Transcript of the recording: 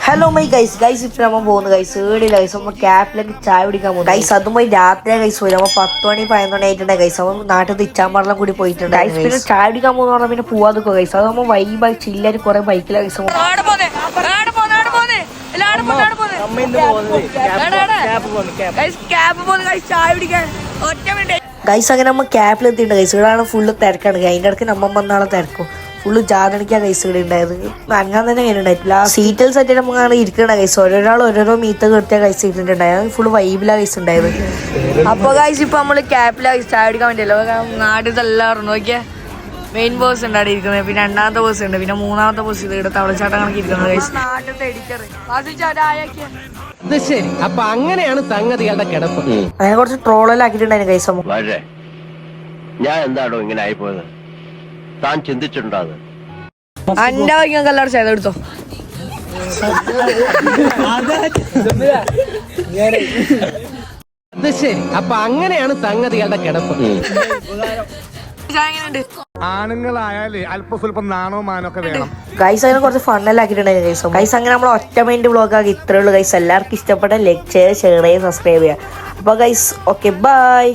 Hello my guys ഇപ്പൊ നമ്മ പോകുന്നു ഗൈസ് ഏടില്ല ഗൈസ് നമ്മ ക്യാപ്പിലേക്ക് ചായ കുടിക്കാൻ പോകുന്നു ഗൈസ് അതുമായി രാത്രിയാ ഗൈസ് വരും നമ്മ 10 മണി 11 മണി ആയിട്ടുണ്ട് ഗൈസ് അവൻ നാട്ടിൽ ഇച്ചാമ്പാടെല്ലാം കൂടി പോയിട്ടുണ്ട് ഗൈസ് പിന്നെ ചായ കുടിക്കാൻ പോകുന്ന പറഞ്ഞാൽ പിന്നെ പോവാതൊക്കെ ഗൈസ് അത് നമ്മ വൈബായി ചില്ലാരി കുറെ ബൈക്കിലെ ഗൈസ് ഗൈസ് അങ്ങനെ നമ്മ ക്യാപ്പിൽ എത്തിയിട്ടുണ്ട് ഗൈസ് ഇവിടെയാണ് ഫുള്ള് തിരക്കാണ് അതിൻ്റെ ഇടയ്ക്ക് നമ്മ വന്നാളെ തിരക്കും ഫുള്ള് ജാതണിക്കാൻ കൈസ് ഇവിടെ ഉണ്ടായത് നനങ്ങാൻ തന്നെ കഴിഞ്ഞിട്ടുണ്ടായിട്ടില്ല സീറ്റിൽ സെറ്റ് നമുക്ക് ഇരിക്കണ കൈസ് ഓരോരാൾ ഓരോരോ മീത്ത കീർത്തിയ കൈസ് ഇട്ടിട്ടുണ്ടായത് ഫുള്ള് വൈബിലാ കൈസ് ഉണ്ടായത്. അപ്പൊ കൈസ് ഇപ്പൊ നമ്മള് ക്യാപ്പിലാ ചായ അടിക്കാൻ വേണ്ടിയല്ലോ നാട്ടിൽ എല്ലാവരും നോക്കിയാ മെയിൻ ബോസ് ഉണ്ട് അവിടെ ഇരിക്കുന്നത്, പിന്നെ രണ്ടാമത്തെ ബോസ് ഉണ്ട്, പിന്നെ മൂന്നാമത്തെ ബോസ് ഇത് ഇവിടെ തവളച്ചാട്ടം കണക്ക് ഇരിക്കുന്നത് കൈസ്. ശരി അപ്പൊ അങ്ങനെയാണ് സംഗതികളുടെ കിടപ്പ്. അങ്ങനെ കുറച്ച് ട്രോളെല്ലാം ആക്കിയിട്ടുണ്ടായിരുന്നു കൈസ്. ഞാൻ എന്താണോ ഇങ്ങനെ ആയിപ്പോയത്, താൻ ചിന്തിച്ചിട്ടുണ്ടോ? അത് അന്റെ വൈകി എല്ലാവരും ചെയ്ത് എടുത്തോ. ശരി അപ്പൊ അങ്ങനെയാണ് സംഗതികളുടെ കിടപ്പ്. ആണുങ്ങളായാലേ അല്പം സ്വല്പം നാണോ മാനോ ഒക്കെ വേണം ഗൈസ്. അങ്ങനെ കുറച്ച് ഫണ്ണെല്ലാം ആക്കിയിട്ടുണ്ടായിരുന്നു ഗൈസ്. ഗൈസ് അങ്ങനെ നമ്മൾ ഒറ്റ മൈൻഡ് വ്ളോഗ് ആക്കി ഇത്രേ ഉള്ളൂ ഗൈസ്. എല്ലാവർക്കും ഇഷ്ടപ്പെട്ട ലൈക്ക് ചെയ്യുക, ഷെയർ ചെയ്യുക, സബ്സ്ക്രൈബ് ചെയ്യുക. അപ്പൊ ഗൈസ് ഓക്കെ ബൈ.